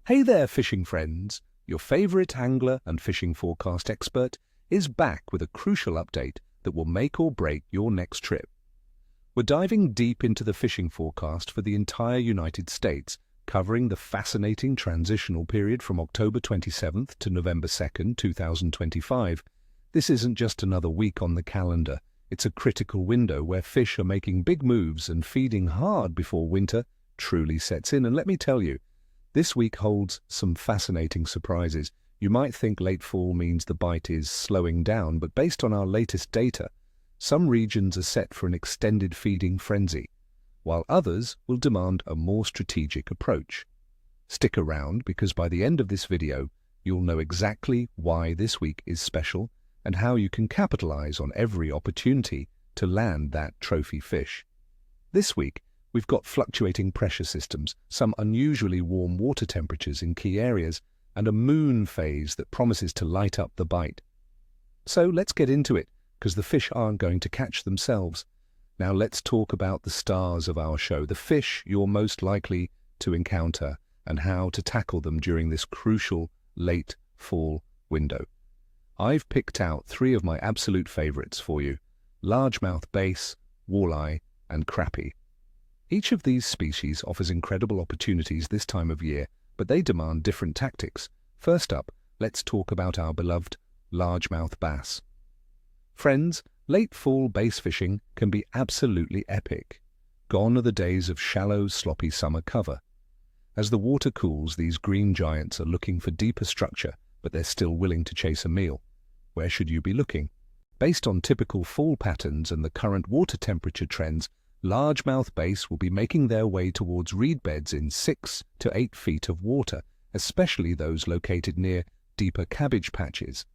Hey there, fishing friends! Your favorite angler and fishing forecast expert is back with a crucial update that will make or break your next trip. We're diving deep into the fishing forecast for the entire United States, covering the fascinating transitional period from October 27th to November 2nd, 2025. This isn't just another week on the calendar. It's a critical window where fish are making big moves and feeding hard before winter truly sets in. And let me tell you, this week holds some fascinating surprises. You might think late fall means the bite is slowing down, but based on our latest data, some regions are set for an extended feeding frenzy, while others will demand a more strategic approach. Stick around, because by the end of this video, you'll know exactly why this week is special and how you can capitalize on every opportunity to land that trophy fish. This week, we've got fluctuating pressure systems, some unusually warm water temperatures in key areas, and a moon phase that promises to light up the bite. So let's get into it, because the fish aren't going to catch themselves. Now let's talk about the stars of our show, the fish you're most likely to encounter, and how to tackle them during this crucial late fall window. I've picked out 3 of my absolute favorites for you: largemouth bass, walleye, and crappie. Each of these species offers incredible opportunities this time of year, but they demand different tactics. First up, let's talk about our beloved largemouth bass. Friends, late fall bass fishing can be absolutely epic. Gone are the days of shallow, sloppy summer cover. As the water cools, these green giants are looking for deeper structure, but they're still willing to chase a meal. Where should you be looking? Based on typical fall patterns and the current water temperature trends, largemouth bass will be making their way towards reed beds in 6 to 8 feet of water, especially those located near deeper cabbage patches.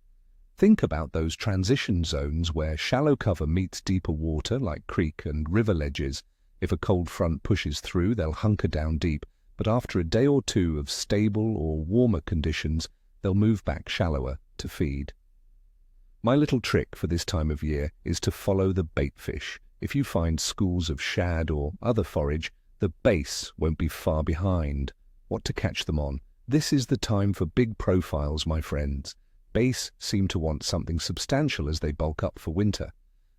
Think about those transition zones where shallow cover meets deeper water like creek and river ledges. If a cold front pushes through, they'll hunker down deep, but after a day or two of stable or warmer conditions, they'll move back shallower to feed. My little trick for this time of year is to follow the bait fish. If you find schools of shad or other forage, the bass won't be far behind. What to catch them on? This is the time for big profiles, my friends. Bass seem to want something substantial as they bulk up for winter.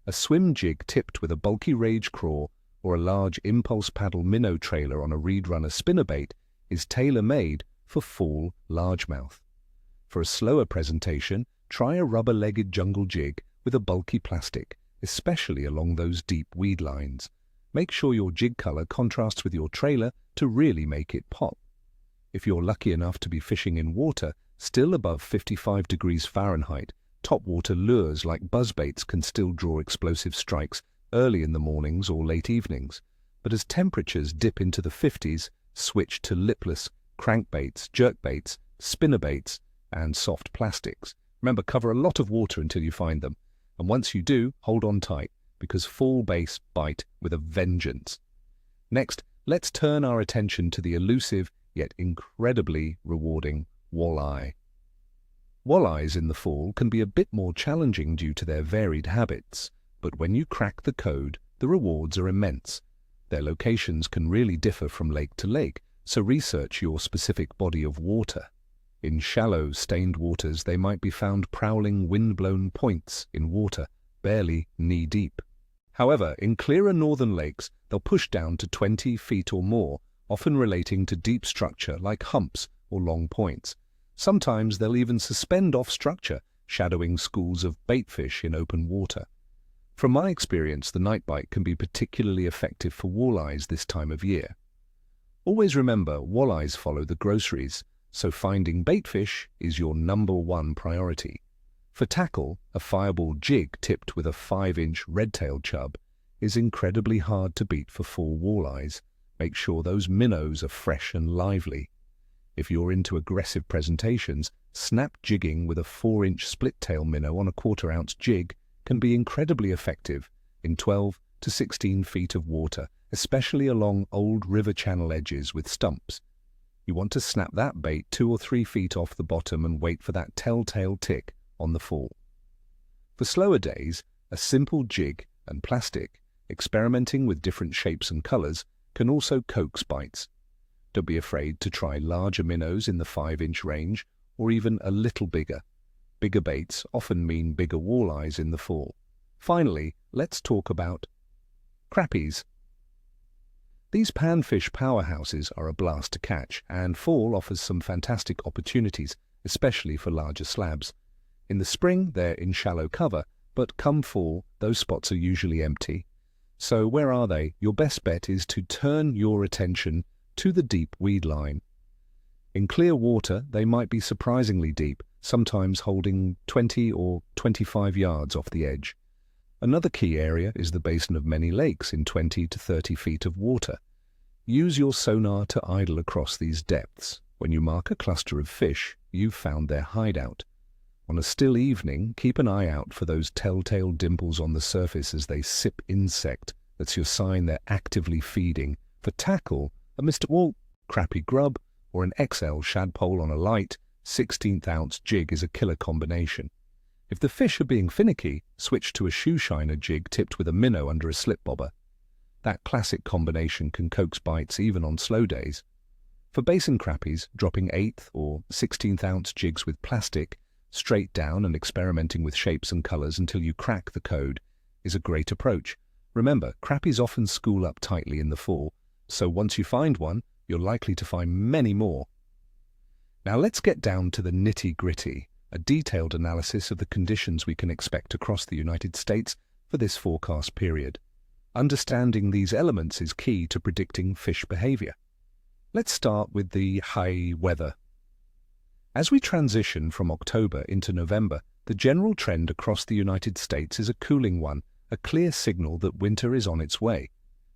A swim jig tipped with a bulky rage craw or a large impulse paddle minnow trailer on a reed runner spinnerbait is tailor-made for fall largemouth. For a slower presentation, try a rubber-legged jungle jig with a bulky plastic, especially along those deep weed lines. Make sure your jig color contrasts with your trailer to really make it pop. If you're lucky enough to be fishing in water still above 55 degrees Fahrenheit, topwater lures like buzzbaits can still draw explosive strikes early in the mornings or late evenings. But as temperatures dip into the 50s, switch to lipless crankbaits, jerkbaits, spinnerbaits, and soft plastics. Remember, cover a lot of water until you find them. And once you do, hold on tight, because fall bass bite with a vengeance. Next, let's turn our attention to the elusive yet incredibly rewarding walleye. Walleyes in the fall can be a bit more challenging due to their varied habits, but when you crack the code, the rewards are immense. Their locations can really differ from lake to lake, so research your specific body of water. In shallow, stained waters, they might be found prowling wind-blown points in water, barely knee-deep. However, in clearer northern lakes, they'll push down to 20 feet or more, often relating to deep structure like humps or long points. Sometimes they'll even suspend off structure, shadowing schools of baitfish in open water. From my experience, the night bite can be particularly effective for walleyes this time of year. Always remember, walleyes follow the groceries, so finding baitfish is your #1 priority. For tackle, a fireball jig tipped with a 5-inch red-tailed chub is incredibly hard to beat for fall walleyes. Make sure those minnows are fresh and lively. If you're into aggressive presentations, snap jigging with a 4-inch split-tail minnow on a 1/4-ounce jig can be incredibly effective in 12 to 16 feet of water, especially along old river channel edges with stumps. You want to snap that bait 2 or 3 feet off the bottom and wait for that telltale tick on the fall. For slower days, a simple jig and plastic, experimenting with different shapes and colors, can also coax bites. Don't be afraid to try larger minnows in the 5-inch range, or even a little bigger. Bigger baits often mean bigger walleyes in the fall. Finally, let's talk about crappies. These panfish powerhouses are a blast to catch, and fall offers some fantastic opportunities, especially for larger slabs. In the spring, they're in shallow cover, but come fall, those spots are usually empty. So where are they? Your best bet is to turn your attention to the deep weed line. In clear water, they might be surprisingly deep, sometimes holding 20 or 25 yards off the edge. Another key area is the basin of many lakes in 20 to 30 feet of water. Use your sonar to idle across these depths. When you mark a cluster of fish, you've found their hideout. On a still evening, keep an eye out for those telltale dimples on the surface as they sip insect. That's your sign they're actively feeding. For tackle, a Mr. Walt crappie grub or an XL shadpole on a light 16th-ounce jig is a killer combination. If the fish are being finicky, switch to a shoe shiner jig tipped with a minnow under a slip bobber. That classic combination can coax bites even on slow days. For basin crappies, dropping 8th or 16th-ounce jigs with plastic, straight down and experimenting with shapes and colors until you crack the code, is a great approach. Remember, crappies often school up tightly in the fall, so once you find one, you're likely to find many more. Now let's get down to the nitty-gritty, a detailed analysis of the conditions we can expect across the United States for this forecast period. Understanding these elements is key to predicting fish behavior. Let's start with the high weather. As we transition from October into November, the general trend across the United States is a cooling one, a clear signal that winter is on its way.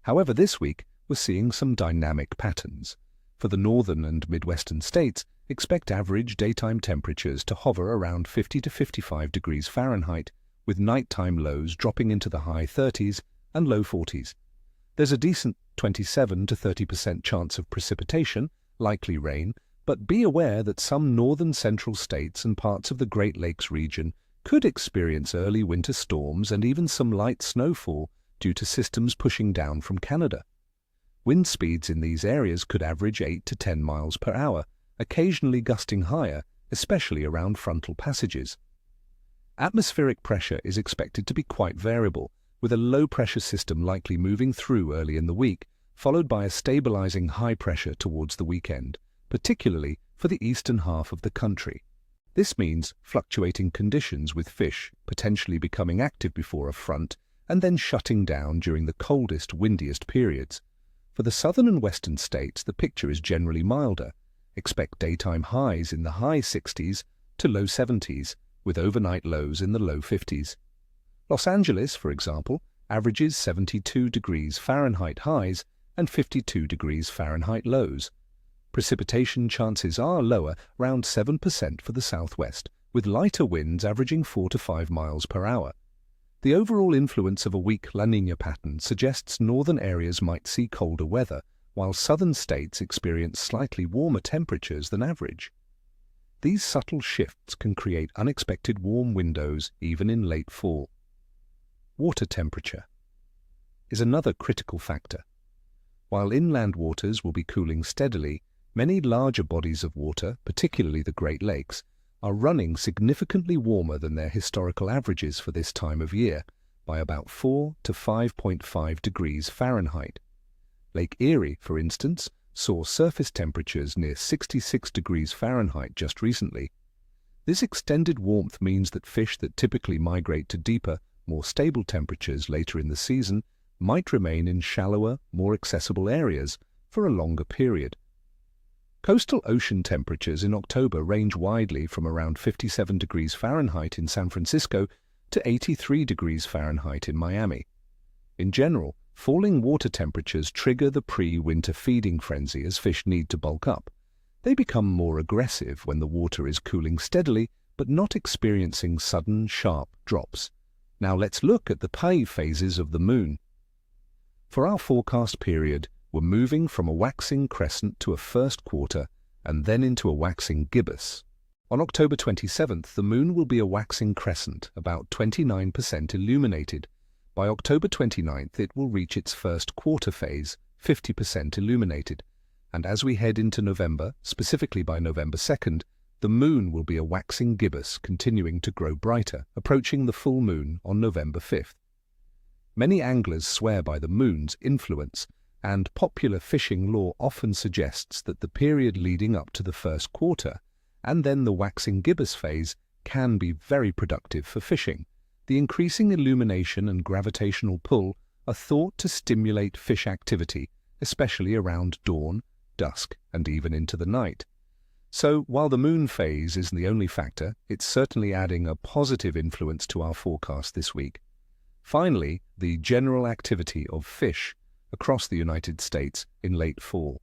However, this week, we're seeing some dynamic patterns. For the northern and midwestern states, expect average daytime temperatures to hover around 50 to 55 degrees Fahrenheit, with nighttime lows dropping into the high 30s and low 40s. There's a decent 27 to 30% chance of precipitation, likely rain, but be aware that some northern central states and parts of the Great Lakes region could experience early winter storms and even some light snowfall due to systems pushing down from Canada. Wind speeds in these areas could average 8 to 10 miles per hour, occasionally gusting higher, especially around frontal passages. Atmospheric pressure is expected to be quite variable, with a low-pressure system likely moving through early in the week, followed by a stabilizing high pressure towards the weekend, particularly for the eastern half of the country. This means fluctuating conditions with fish potentially becoming active before a front and then shutting down during the coldest, windiest periods. For the southern and western states, the picture is generally milder. Expect daytime highs in the high 60s to low 70s, with overnight lows in the low 50s. Los Angeles, for example, averages 72 degrees Fahrenheit highs and 52 degrees Fahrenheit lows. Precipitation chances are lower, around 7% for the southwest, with lighter winds averaging 4 to 5 miles per hour. The overall influence of a weak La Niña pattern suggests northern areas might see colder weather, while southern states experience slightly warmer temperatures than average. These subtle shifts can create unexpected warm windows even in late fall. Water temperature is another critical factor. While inland waters will be cooling steadily, many larger bodies of water, particularly the Great Lakes, are running significantly warmer than their historical averages for this time of year, by about 4 to 5.5 degrees Fahrenheit. Lake Erie, for instance, saw surface temperatures near 66 degrees Fahrenheit just recently. This extended warmth means that fish that typically migrate to deeper, more stable temperatures later in the season might remain in shallower, more accessible areas for a longer period. Coastal ocean temperatures in October range widely from around 57 degrees Fahrenheit in San Francisco to 83 degrees Fahrenheit in Miami. In general, falling water temperatures trigger the pre-winter feeding frenzy as fish need to bulk up. They become more aggressive when the water is cooling steadily but not experiencing sudden, sharp drops. Now let's look at the pay phases of the moon. For our forecast period, we're moving from a waxing crescent to a first quarter and then into a waxing gibbous. On October 27th, the moon will be a waxing crescent, about 29% illuminated. By October 29th, it will reach its first quarter phase, 50% illuminated. And as we head into November, specifically by November 2nd, the moon will be a waxing gibbous, continuing to grow brighter, approaching the full moon on November 5th. Many anglers swear by the moon's influence, and popular fishing lore often suggests that the period leading up to the first quarter, and then the waxing gibbous phase, can be very productive for fishing. The increasing illumination and gravitational pull are thought to stimulate fish activity, especially around dawn, dusk, and even into the night. So, while the moon phase isn't the only factor, it's certainly adding a positive influence to our forecast this week. Finally, the general activity of fish across the United States in late fall.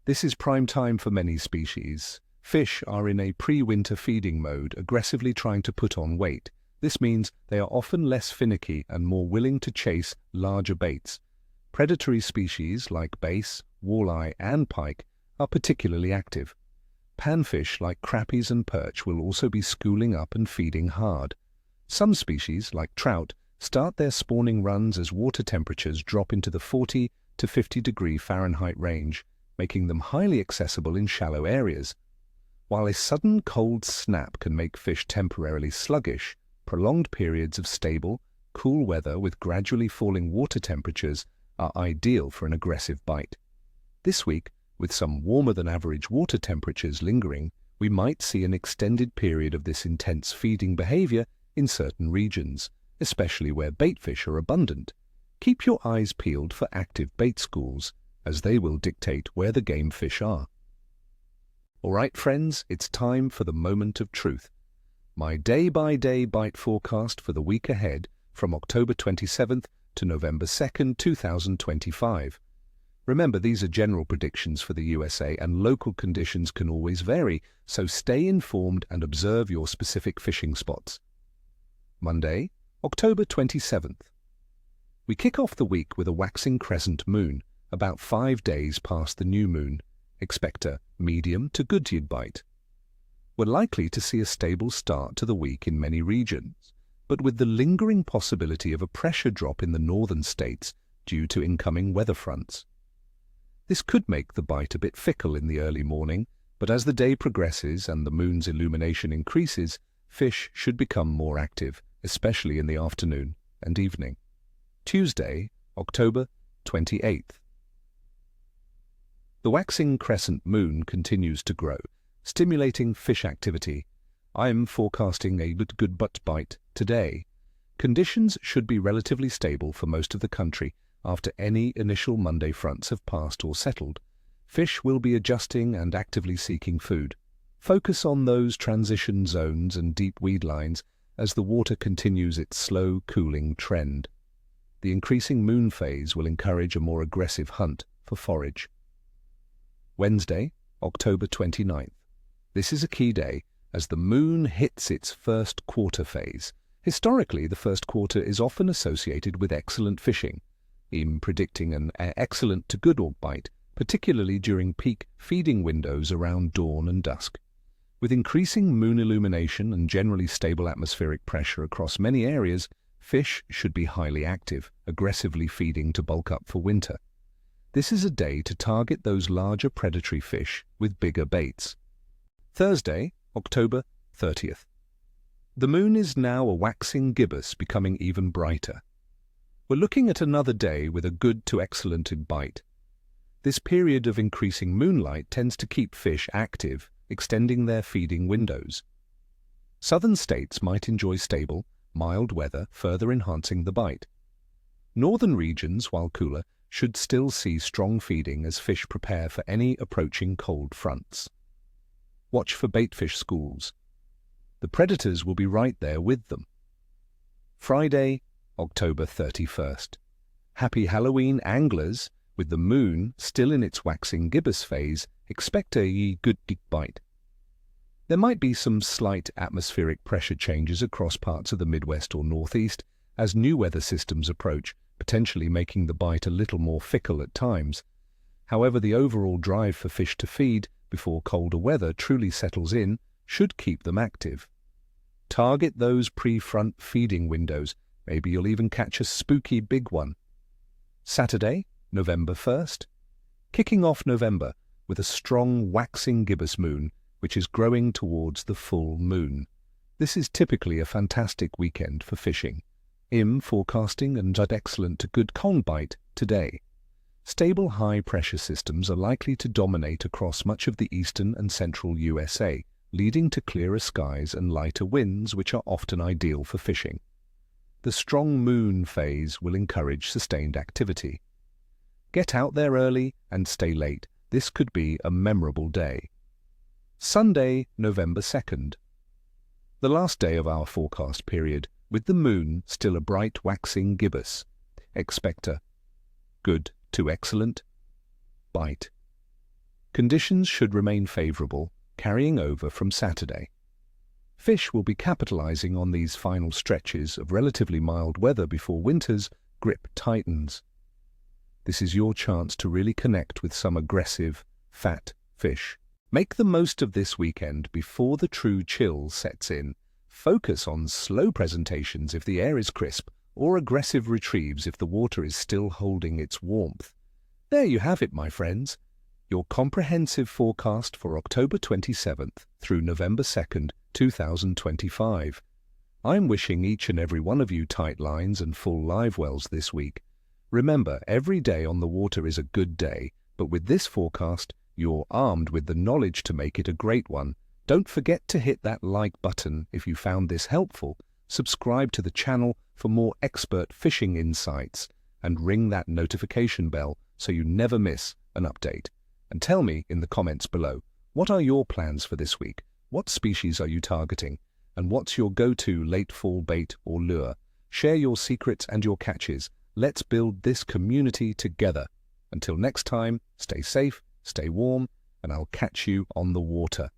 This is prime time for many species. Fish are in a pre-winter feeding mode, aggressively trying to put on weight. This means they are often less finicky and more willing to chase larger baits. Predatory species like bass, walleye, and pike are particularly active. Panfish like crappies and perch will also be schooling up and feeding hard. Some species, like trout, start their spawning runs as water temperatures drop into the 40 to 50 degree Fahrenheit range, making them highly accessible in shallow areas. While a sudden cold snap can make fish temporarily sluggish, prolonged periods of stable, cool weather with gradually falling water temperatures are ideal for an aggressive bite. This week, with some warmer than average water temperatures lingering, we might see an extended period of this intense feeding behavior in certain regions, especially where baitfish are abundant. Keep your eyes peeled for active bait schools, as they will dictate where the game fish are. All right, friends, it's time for the moment of truth. My day-by-day bite forecast for the week ahead from October 27th to November 2nd, 2025. Remember, these are general predictions for the USA and local conditions can always vary, so stay informed and observe your specific fishing spots. Monday, October 27th. We kick off the week with a waxing crescent moon, about 5 days past the new moon. Expect a medium to good bite. We're likely to see a stable start to the week in many regions, but with the lingering possibility of a pressure drop in the northern states due to incoming weather fronts. This could make the bite a bit fickle in the early morning, but as the day progresses and the moon's illumination increases, fish should become more active, especially in the afternoon and evening. Tuesday, October 28th. The waxing crescent moon continues to grow, stimulating fish activity. I'm forecasting a good bite today. Conditions should be relatively stable for most of the country after any initial Monday fronts have passed or settled. Fish will be adjusting and actively seeking food. Focus on those transition zones and deep weed lines as the water continues its slow cooling trend. The increasing moon phase will encourage a more aggressive hunt for forage. Wednesday, October 29th. This is a key day as the moon hits its first quarter phase. Historically, the first quarter is often associated with excellent fishing, in predicting an excellent to good bite, particularly during peak feeding windows around dawn and dusk. With increasing moon illumination and generally stable atmospheric pressure across many areas, fish should be highly active, aggressively feeding to bulk up for winter. This is a day to target those larger predatory fish with bigger baits. Thursday, October 30th. The moon is now a waxing gibbous, becoming even brighter. We're looking at another day with a good to excellent bite. This period of increasing moonlight tends to keep fish active, extending their feeding windows. Southern states might enjoy stable, mild weather, further enhancing the bite. Northern regions, while cooler, should still see strong feeding as fish prepare for any approaching cold fronts. Watch for baitfish schools. The predators will be right there with them. Friday, October 31st. Happy Halloween, anglers! With the moon still in its waxing gibbous phase, expect a good bite. There might be some slight atmospheric pressure changes across parts of the Midwest or Northeast as new weather systems approach, potentially making the bite a little more fickle at times. However, the overall drive for fish to feed before colder weather truly settles in should keep them active. Target those pre-front feeding windows. Maybe you'll even catch a spooky big one. Saturday, November 1st. Kicking off November with a strong waxing gibbous moon which is growing towards the full moon. This is typically a fantastic weekend for fishing. IM forecasting and excellent to good con bite today. Stable high-pressure systems are likely to dominate across much of the eastern and central USA, leading to clearer skies and lighter winds which are often ideal for fishing. The strong moon phase will encourage sustained activity. Get out there early and stay late. This could be a memorable day. Sunday, November 2nd. The last day of our forecast period, with the moon still a bright waxing gibbous. Expect a good to excellent bite. Conditions should remain favorable, carrying over from Saturday. Fish will be capitalizing on these final stretches of relatively mild weather before winter's grip tightens. This is your chance to really connect with some aggressive, fat fish. Make the most of this weekend before the true chill sets in. Focus on slow presentations if the air is crisp, or aggressive retrieves if the water is still holding its warmth. There you have it, my friends. Your comprehensive forecast for October 27th through November 2nd, 2025. I'm wishing each and every one of you tight lines and full live wells this week. Remember, every day on the water is a good day, but with this forecast, you're armed with the knowledge to make it a great one. Don't forget to hit that like button if you found this helpful, subscribe to the channel for more expert fishing insights, and ring that notification bell so you never miss an update. And tell me in the comments below, what are your plans for this week? What species are you targeting? And what's your go-to late fall bait or lure? Share your secrets and your catches. Let's build this community together. Until next time, stay safe, stay warm, and I'll catch you on the water.